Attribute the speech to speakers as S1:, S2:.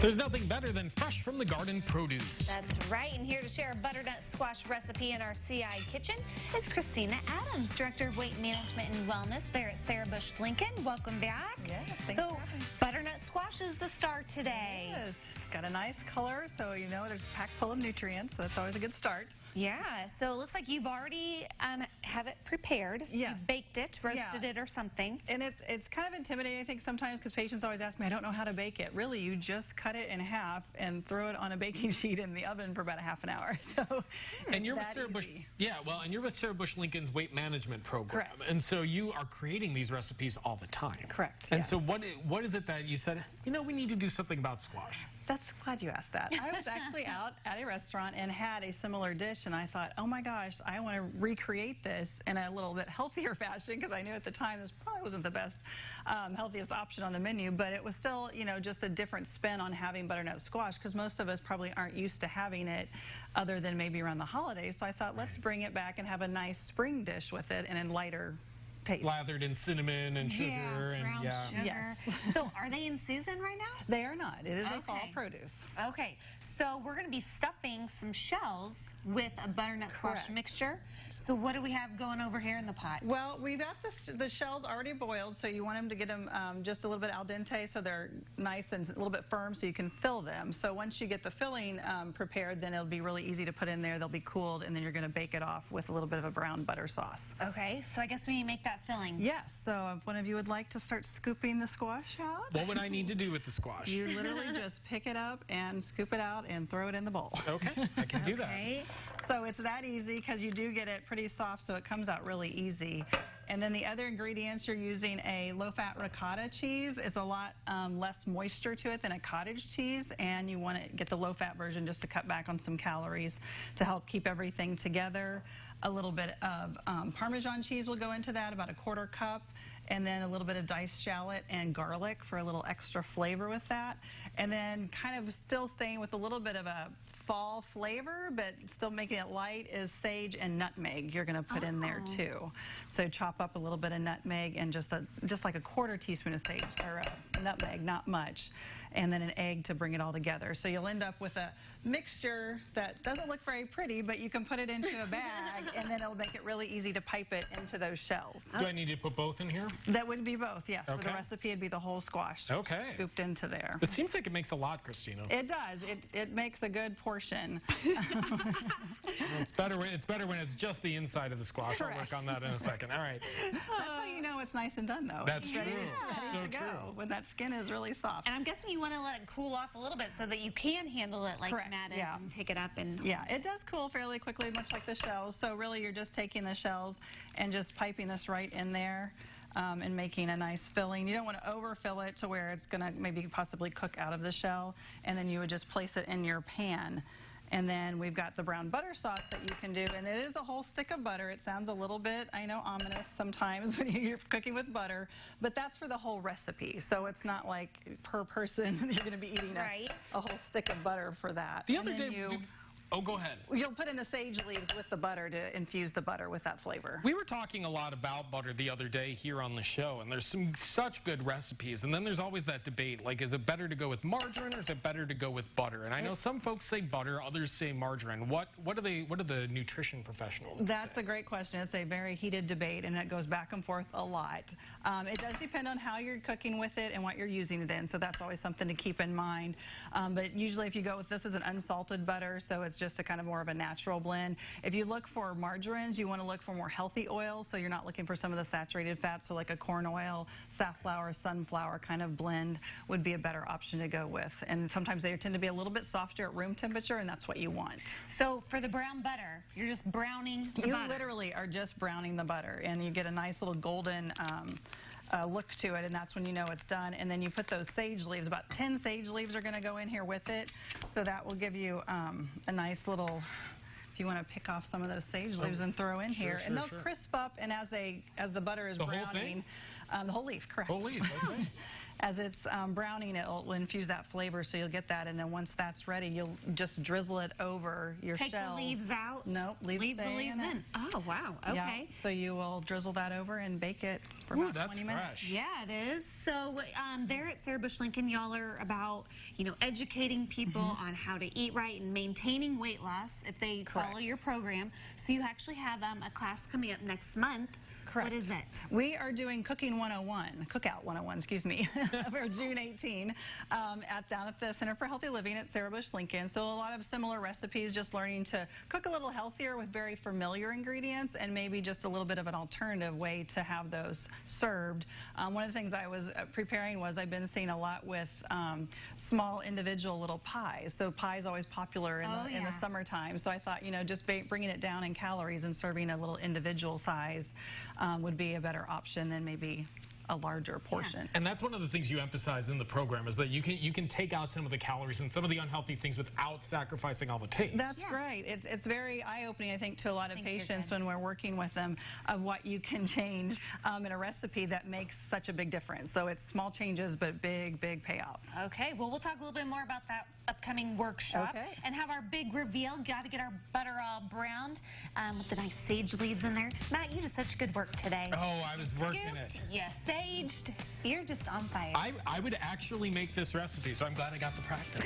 S1: There's nothing better than fresh from the garden produce.
S2: That's right, and here to share a butternut squash recipe in our CI Kitchen is Kristina Adams, Director of Weight Management and Wellness there at Sarah Bush Lincoln. Welcome back.
S3: Yes, thanks for having me.
S2: Butternut squash is the star today.
S3: Yes, it's got a nice color, so you know there's packed full of nutrients, so that's always a good start.
S2: Yeah, so it looks like you've already have it prepared.
S3: Yes.
S2: You baked it, roasted it or something.
S3: And it's kind of intimidating, I think, sometimes because patients always ask me, I don't know how to bake it. Really, you just cut it in half and throw it on a baking sheet in the oven for about a half an hour. So
S1: and you're with Sarah Bush, and you're with Sarah Bush Lincoln's weight management program.
S3: Correct.
S1: And so you are creating these recipes all the time.
S3: Correct.
S1: And so what is it that you said, you know, we need to do something about squash?
S3: That's glad you asked that. I was actually out at a restaurant and had a similar dish, and I thought, oh my gosh, I want to recreate this in a little bit healthier fashion, because I knew at the time this probably wasn't the best, healthiest option on the menu, but it was still, you know, just a different spin on having butternut squash, because most of us probably aren't used to having it other than maybe around the holidays. So I thought, let's bring it back and have a nice spring dish with it and in lighter taste.
S1: Slathered in cinnamon and sugar.
S2: And brown sugar.
S3: Yes.
S2: So are they in season right now?
S3: They are not. It is a fall produce.
S2: Okay, so we're going to be stuffing some shells with a butternut squash mixture. So what do we have going over here in the pot?
S3: Well, we've got the shells already boiled, so you want them to get them just a little bit al dente, so they're nice and a little bit firm, so you can fill them. So once you get the filling prepared, then it'll be really easy to put in there. They'll be cooled, and then you're going to bake it off with a little bit of a brown butter sauce.
S2: Okay, so I guess we need to make that filling.
S3: Yes, so if one of you would like to start scooping the squash out.
S1: What would I need to do with the squash?
S3: You literally just pick it up and scoop it out and throw it in the bowl.
S1: Okay, I can do that.
S3: So it's that easy, because you do get it pretty soft, so it comes out really easy. And then the other ingredients, you're using a low-fat ricotta cheese. It's a lot less moisture to it than a cottage cheese, and you want to get the low-fat version just to cut back on some calories to help keep everything together. A little bit of Parmesan cheese will go into that, about a 1/4 cup. And then a little bit of diced shallot and garlic for a little extra flavor with that. And then kind of still staying with a little bit of a fall flavor, but still making it light, is sage and nutmeg you're going to put in there too. So chop up a little bit of nutmeg and just like a 1/4 teaspoon of sage or nutmeg, not much. And then an egg to bring it all together. So you'll end up with a mixture that doesn't look very pretty, but you can put it into a bag, and then it'll make it really easy to pipe it into those shells.
S1: Do I need to put both in here?
S3: That would be both, yes. For the recipe, it'd be the whole squash scooped into there.
S1: It seems like it makes a lot, Kristina.
S3: It does. It makes a good portion.
S1: It's better when it's just the inside of the squash. I'll work on that in a second. All right.
S3: That's how you know it's nice and done, though.
S1: That's true.
S3: Ready to go when that skin is really soft.
S2: And I'm guessing you want to let it cool off a little bit so that you can handle it like Matt is and pick it up. And
S3: yeah, it does cool fairly quickly, much like the shells. So really, you're just taking the shells and just piping this right in there. And making a nice filling. You don't want to overfill it to where it's going to maybe possibly cook out of the shell, and then you would just place it in your pan. And then we've got the brown butter sauce that you can do, and it is a whole stick of butter. It sounds a little bit, I know, ominous sometimes when you're cooking with butter, but that's for the whole recipe. So it's not like per person you're going to be eating a whole stick of butter for that.
S1: The other day, oh, go ahead.
S3: You'll put in the sage leaves with the butter to infuse the butter with that flavor.
S1: We were talking a lot about butter the other day here on the show, and there's such good recipes. And then there's always that debate, like, is it better to go with margarine or is it better to go with butter? And I know some folks say butter, others say margarine. What do the nutrition professionals say?
S3: That's a great question. It's a very heated debate, and it goes back and forth a lot. It does depend on how you're cooking with it and what you're using it in, so that's always something to keep in mind. But usually if you go with this is an unsalted butter, so it's just a kind of more of a natural blend. If you look for margarines, you want to look for more healthy oils, so you're not looking for some of the saturated fats, so like a corn oil, safflower, sunflower kind of blend would be a better option to go with. And sometimes they tend to be a little bit softer at room temperature, and that's what you want.
S2: So for the brown butter, you're just browning the butter.
S3: You literally are just browning the butter, and you get a nice little golden look to it, and that's when you know it's done. And then you put those sage leaves. About 10 sage leaves are going to go in here with it, so that will give you a nice little, if you want to pick off some of those sage leaves and throw in here, and they'll crisp up. And as the butter is browning, the whole leaf, correct?
S1: Whole leaf, okay.
S3: as it's browning, it'll infuse that flavor, so you'll get that. And then once that's ready, you'll just drizzle it over your
S2: Take
S3: shells.
S2: the leaves out?
S3: Nope, leave
S2: the leaves in. Oh, wow. Okay.
S3: Yeah, so you will drizzle that over and bake it for about 20 minutes.
S1: Fresh.
S2: Yeah, it is. So there at Sarah Bush Lincoln, y'all are about, educating people on how to eat right and maintaining weight loss if they follow your program. So you actually have a class coming up next month.
S3: Correct.
S2: What is it?
S3: We are doing Cooking 101, Cookout 101, excuse me, for June 18 down at the Center for Healthy Living at Sarah Bush Lincoln. So a lot of similar recipes, just learning to cook a little healthier with very familiar ingredients and maybe just a little bit of an alternative way to have those served. One of the things I was preparing was I've been seeing a lot with small individual little pies. So pie is always popular in the summertime. So I thought, just bringing it down in calories and serving a little individual size would be a better option than maybe a larger portion.
S1: And that's one of the things you emphasize in the program is that you can take out some of the calories and some of the unhealthy things without sacrificing all the taste.
S3: That's right. It's very eye-opening, I think, to a lot of patients when we're working with them of what you can change in a recipe that makes such a big difference. So it's small changes, but big payout.
S2: Okay. Well, we'll talk a little bit more about that upcoming workshop and have our big reveal. Got to get our butter all browned with the nice sage leaves in there. Matt, you did such good work today.
S1: Oh, I was working it.
S2: Yes. Saged. You're just on fire.
S1: I would actually make this recipe, so I'm glad I got the practice.